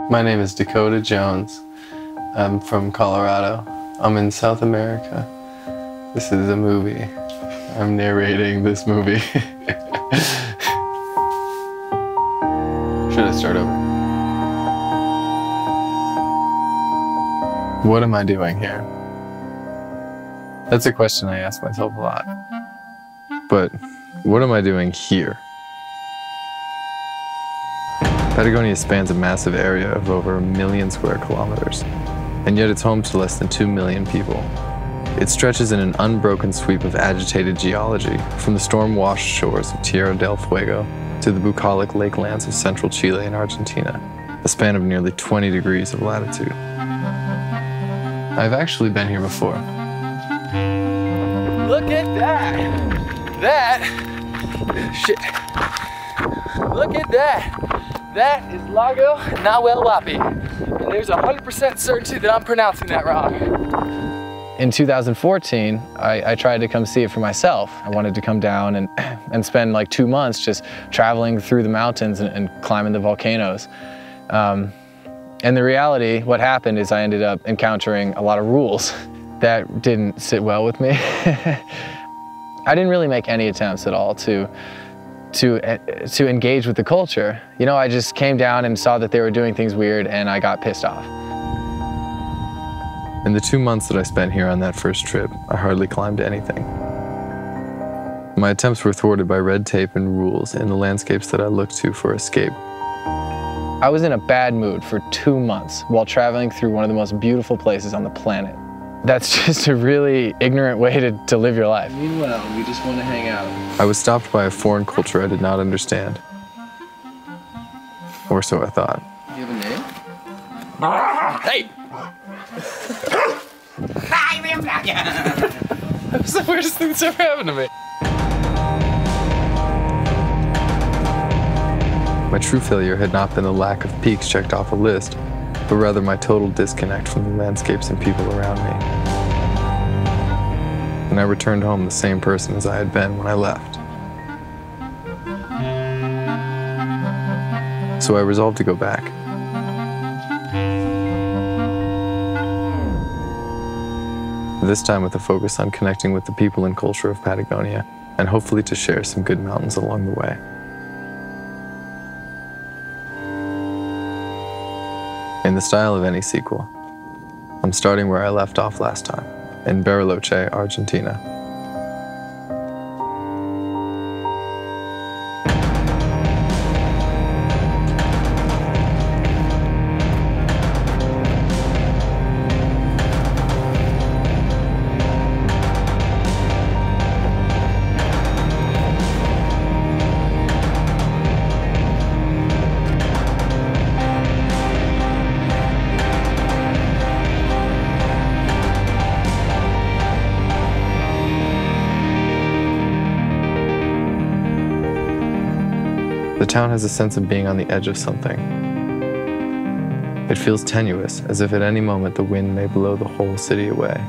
My name is Dakota Jones. I'm from Colorado. I'm in South America. This is a movie. I'm narrating this movie. Should I start over? What am I doing here? That's a question I ask myself a lot. But what am I doing here? Patagonia spans a massive area of over 1 million square kilometers, and yet it's home to less than 2 million people. It stretches in an unbroken sweep of agitated geology, from the storm-washed shores of Tierra del Fuego to the bucolic lakelands of central Chile and Argentina, a span of nearly 20 degrees of latitude. I've actually been here before. Look at that! Shit. Look at that! That is Lago Nahuel Huapi. And there's 100% certainty that I'm pronouncing that wrong. In 2014, I tried to come see it for myself. I wanted to come down and spend like 2 months just traveling through the mountains and climbing the volcanoes. And the reality, what happened is I ended up encountering a lot of rules that didn't sit well with me. I didn't really make any attempts at all to engage with the culture. You know, I just came down and saw that they were doing things weird and I got pissed off. In the 2 months that I spent here on that first trip, I hardly climbed anything. My attempts were thwarted by red tape and rules in the landscapes that I looked to for escape. I was in a bad mood for 2 months while traveling through one of the most beautiful places on the planet. That's just a really ignorant way to live your life. Meanwhile, we just want to hang out. I was stopped by a foreign culture I did not understand. Or so I thought. Do you have a name? Hey! That was the weirdest thing that's ever happened to me. My true failure had not been the lack of peaks checked off a list, but rather my total disconnect from the landscapes and people around me. And I returned home the same person as I had been when I left. So I resolved to go back. This time with a focus on connecting with the people and culture of Patagonia, and hopefully to share some good mountains along the way. In the style of any sequel, I'm starting where I left off last time, in Bariloche, Argentina. The town has a sense of being on the edge of something. It feels tenuous, as if at any moment the wind may blow the whole city away.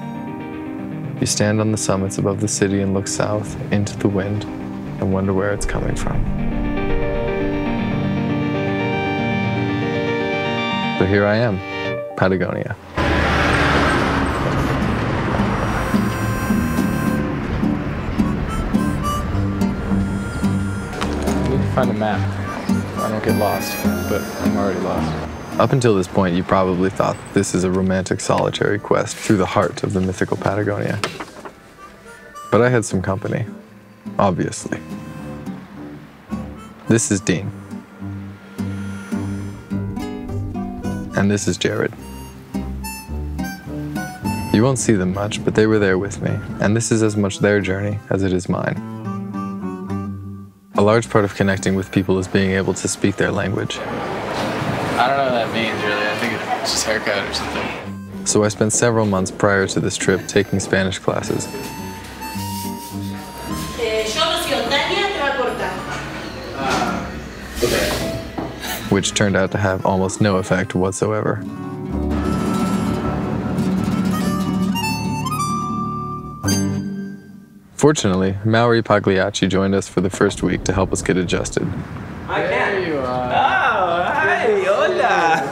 You stand on the summits above the city and look south into the wind and wonder where it's coming from. But here I am, Patagonia. Find a map. I don't get lost, but I'm already lost. Up until this point, you probably thought that this is a romantic solitary quest through the heart of the mythical Patagonia. But I had some company, obviously. This is Dean. And this is Jared. You won't see them much, but they were there with me, and this is as much their journey as it is mine. A large part of connecting with people is being able to speak their language. I don't know what that means, really. I think it's just haircut or something. So I spent several months prior to this trip taking Spanish classes. Which turned out to have almost no effect whatsoever. Fortunately, Maori Pagliacci joined us for the first week to help us get adjusted. I can. There you are. Oh, hi, hola.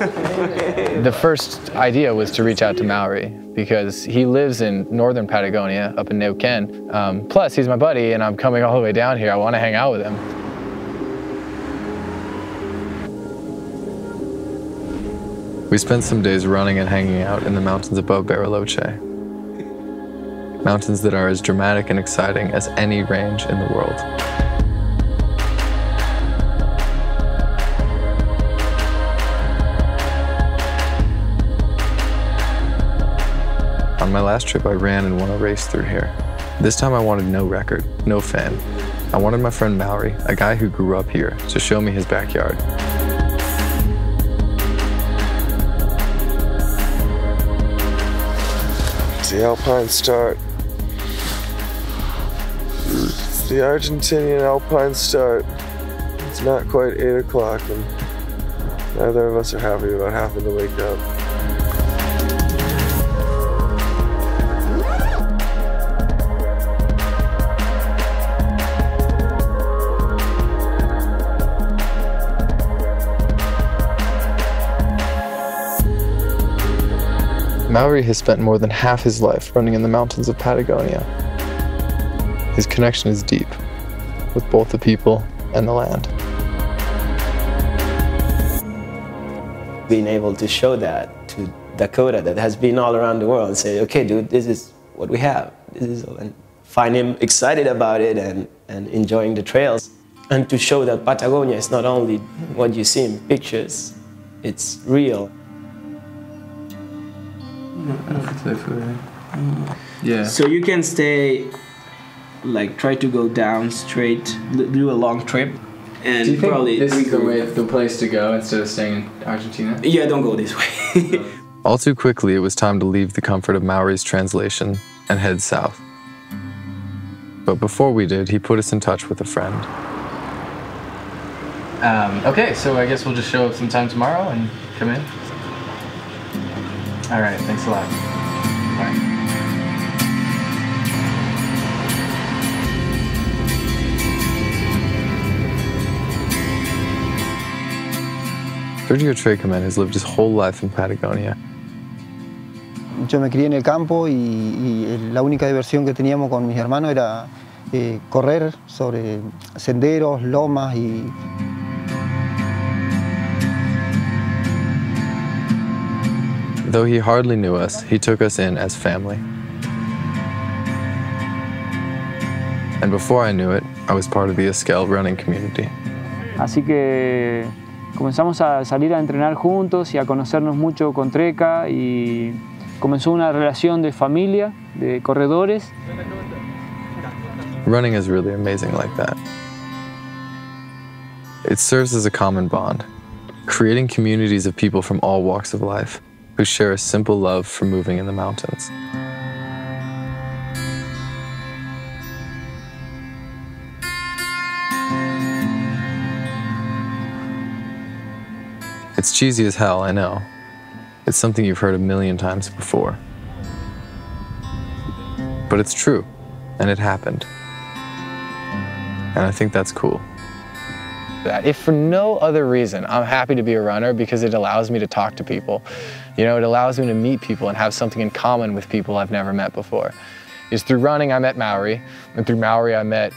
The first idea was to reach out to Maori because he lives in northern Patagonia, up in Neuquén. Plus, he's my buddy, and I'm coming all the way down here. I want to hang out with him. We spent some days running and hanging out in the mountains above Bariloche. Mountains that are as dramatic and exciting as any range in the world. On my last trip, I ran and won a race through here. This time I wanted no record, no fame. I wanted my friend Maori, a guy who grew up here, to show me his backyard. It's the Alpine start. It's the Argentinian Alpine start. It's not quite 8 o'clock and neither of us are happy about having to wake up. Maori has spent more than half his life running in the mountains of Patagonia. His connection is deep with both the people and the land. Being able to show that to Dakota that has been all around the world and say, okay, dude, this is what we have. And find him excited about it and enjoying the trails. And to show that Patagonia is not only what you see in pictures, it's real. Yeah. So you can stay, like, try to go down straight, do a long trip, and Do you think probably this is the place to go instead of staying in Argentina? Yeah, don't go this way. All too quickly, it was time to leave the comfort of Maori's translation and head south. But before we did, he put us in touch with a friend. Okay, so I guess we'll just show up sometime tomorrow and come in. All right, thanks a lot. Bye. Sergio Trecoman has lived his whole life in Patagonia. Yo me crié en el campo y la única diversión que teníamos con mis hermanos era correr sobre senderos, lomas y... Though he hardly knew us, he took us in as family. And before I knew it, I was part of the Esquel running community. Así que comenzamos a salir a entrenar juntos y a conocernos mucho con Treca y comenzó una relación de familia, de corredores. Running is really amazing like that. It serves as a common bond, creating communities of people from all walks of life who share a simple love for moving in the mountains. It's cheesy as hell, I know. It's something you've heard a million times before. But it's true, and it happened. And I think that's cool. If for no other reason, I'm happy to be a runner because it allows me to talk to people. You know, it allows me to meet people and have something in common with people I've never met before. Is through running I met Maori, and through Maori I met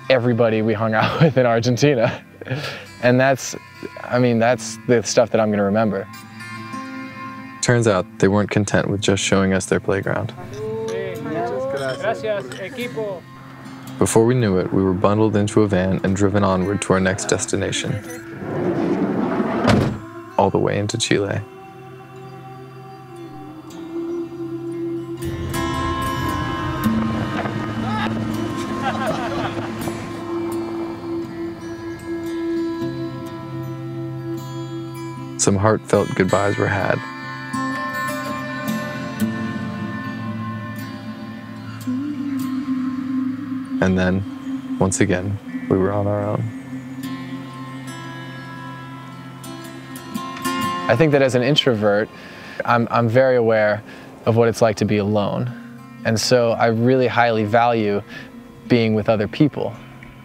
everybody we hung out with in Argentina. And that's the stuff that I'm gonna remember. Turns out they weren't content with just showing us their playground. Gracias, equipo. Before we knew it, we were bundled into a van and driven onward to our next destination, all the way into Chile. Some heartfelt goodbyes were had. And then, once again, we were on our own. I think that as an introvert, I'm very aware of what it's like to be alone. And so I really highly value being with other people.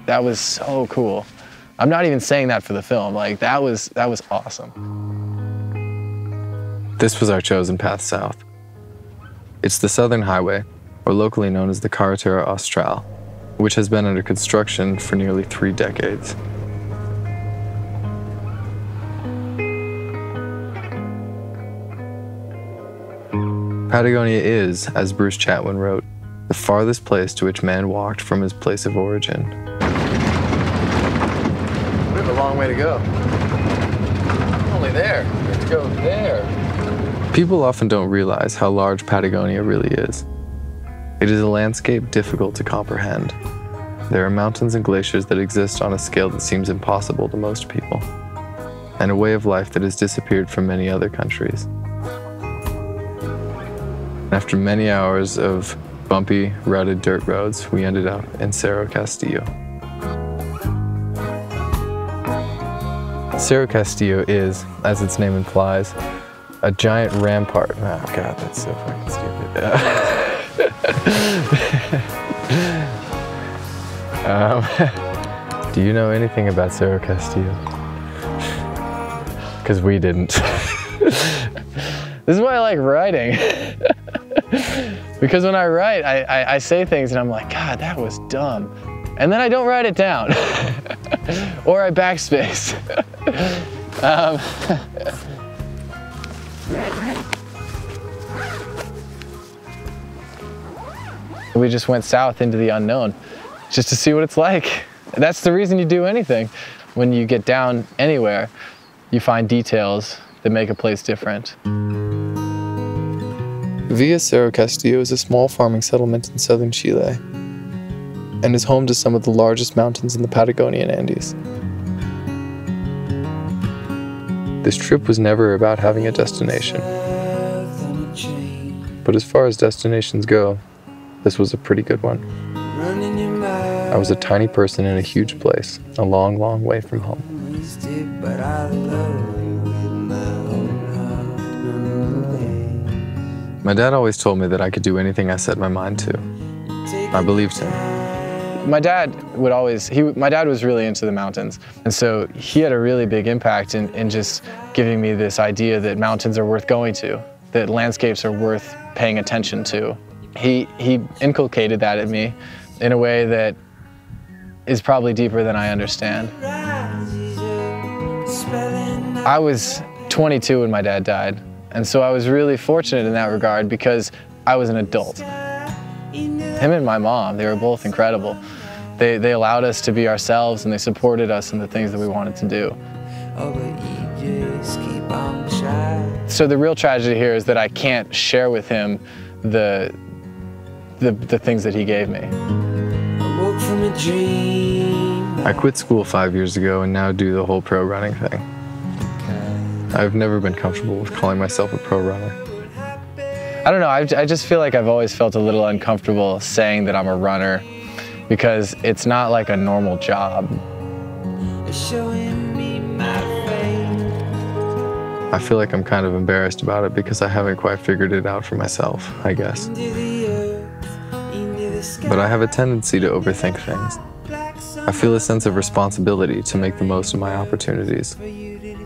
That was so cool. I'm not even saying that for the film. Like, that was awesome. This was our chosen path south. It's the Southern Highway, or locally known as the Carretera Austral, which has been under construction for nearly 3 decades. Patagonia is, as Bruce Chatwin wrote, the farthest place to which man walked from his place of origin. We have a long way to go. Only there. We have to go there. People often don't realize how large Patagonia really is. It is a landscape difficult to comprehend. There are mountains and glaciers that exist on a scale that seems impossible to most people, and a way of life that has disappeared from many other countries. After many hours of bumpy, rutted dirt roads, we ended up in Cerro Castillo. Cerro Castillo is, as its name implies, a giant rampart. Oh God, that's so fucking stupid. Do you know anything about Cerro Castillo? Because we didn't. This is why I like writing. Because when I write, I say things and I'm like, God, that was dumb. And then I don't write it down. Or I backspace. We just went south into the unknown just to see what it's like. That's the reason you do anything. When you get down anywhere, you find details that make a place different. Villa Cerro Castillo is a small farming settlement in southern Chile and is home to some of the largest mountains in the Patagonian Andes. This trip was never about having a destination. But as far as destinations go, this was a pretty good one. I was a tiny person in a huge place, a long, long way from home. My dad always told me that I could do anything I set my mind to. I believed him. My dad was really into the mountains. And so he had a really big impact in just giving me this idea that mountains are worth going to, that landscapes are worth paying attention to. He inculcated that in me in a way that is probably deeper than I understand. I was 22 when my dad died, and so I was really fortunate in that regard because I was an adult. Him and my mom, they were both incredible. They allowed us to be ourselves and they supported us in the things that we wanted to do. So the real tragedy here is that I can't share with him the things that he gave me. I quit school 5 years ago and now do the whole pro running thing. I've never been comfortable with calling myself a pro runner. I don't know, I just feel like I've always felt a little uncomfortable saying that I'm a runner because it's not like a normal job. I feel like I'm kind of embarrassed about it because I haven't quite figured it out for myself, I guess. But I have a tendency to overthink things. I feel a sense of responsibility to make the most of my opportunities,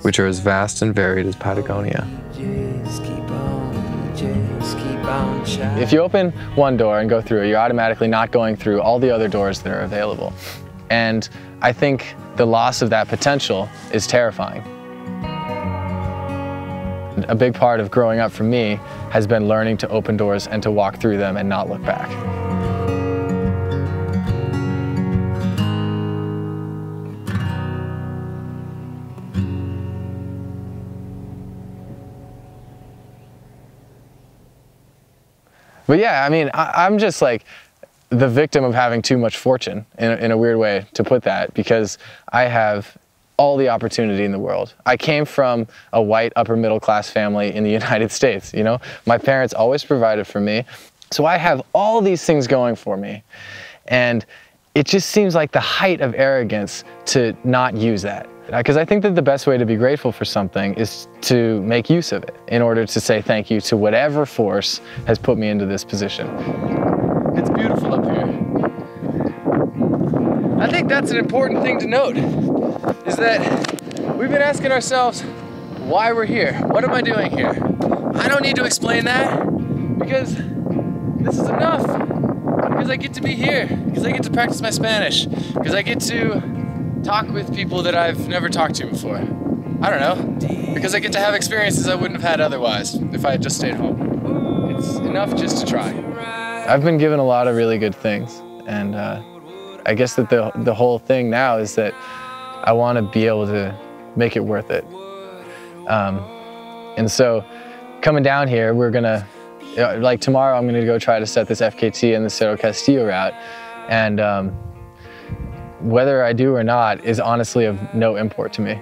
which are as vast and varied as Patagonia. If you open one door and go through it, you're automatically not going through all the other doors that are available. And I think the loss of that potential is terrifying. A big part of growing up for me has been learning to open doors and to walk through them and not look back. But yeah, I mean, I'm just like the victim of having too much fortune, in a weird way to put that, because I have all the opportunity in the world. I came from a white upper middle class family in the United States, you know? My parents always provided for me. So I have all these things going for me. And it just seems like the height of arrogance to not use that. Because I think that the best way to be grateful for something is to make use of it in order to say thank you to whatever force has put me into this position. It's beautiful up here. I think that's an important thing to note, is that we've been asking ourselves why we're here. What am I doing here? I don't need to explain that because this is enough. Because I get to be here, because I get to practice my Spanish, because I get to talk with people that I've never talked to before. I don't know, because I get to have experiences I wouldn't have had otherwise if I had just stayed home. It's enough just to try. I've been given a lot of really good things, and I guess that the whole thing now is that I want to be able to make it worth it. And so coming down here, we're gonna, like tomorrow I'm gonna go try to set this FKT and the Cerro Castillo route, and whether I do or not is honestly of no import to me. All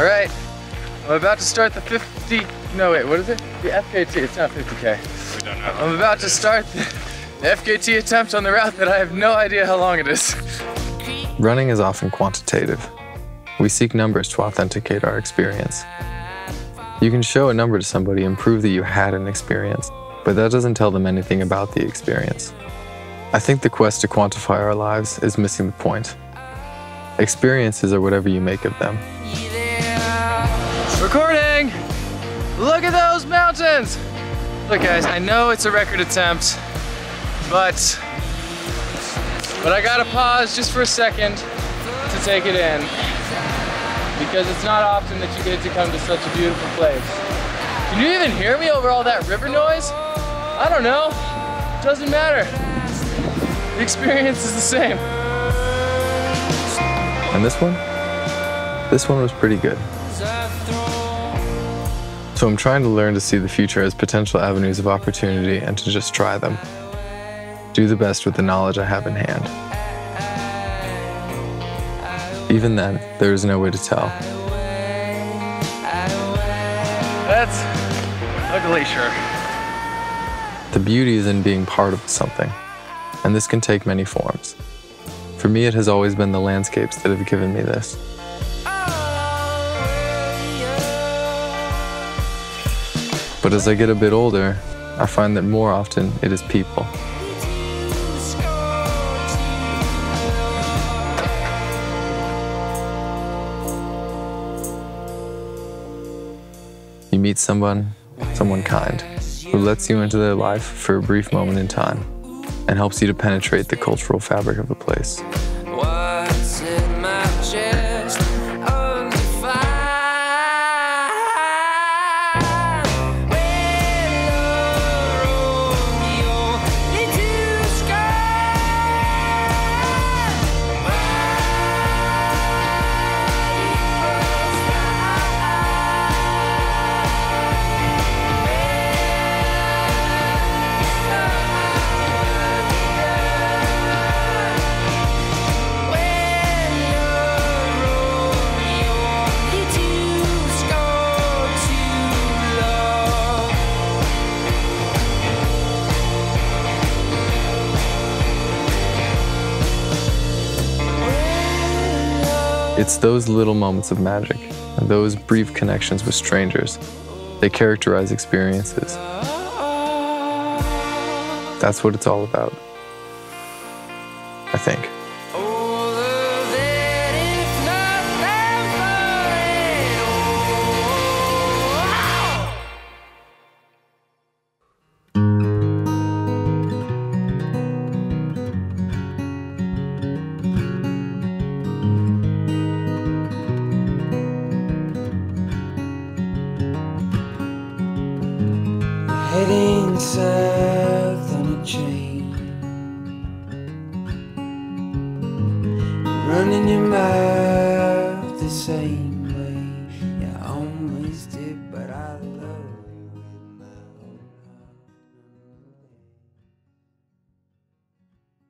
right, I'm about to start the 50, no wait, what is it? The FKT, it's not 50K. We don't know. I'm about to start the FKT attempt on the route that I have no idea how long it is. Running is often quantitative. We seek numbers to authenticate our experience. You can show a number to somebody and prove that you had an experience, but that doesn't tell them anything about the experience. I think the quest to quantify our lives is missing the point. Experiences are whatever you make of them. Recording! Look at those mountains! Look guys, I know it's a record attempt, but I gotta pause just for a second to take it in, because it's not often that you get to come to such a beautiful place. Can you even hear me over all that river noise? I don't know, doesn't matter. The experience is the same. And this one? This one was pretty good. So I'm trying to learn to see the future as potential avenues of opportunity and to just try them. Do the best with the knowledge I have in hand. Even then, there is no way to tell. That's a glacier. The beauty is in being part of something, and this can take many forms. For me, it has always been the landscapes that have given me this. But as I get a bit older, I find that more often it is people. You meet someone kind, who lets you into their life for a brief moment in time and helps you to penetrate the cultural fabric of a place. It's those little moments of magic, and those brief connections with strangers. They characterize experiences. That's what it's all about, I think. Heading south on a train, running your mouth the same way you always did, but I love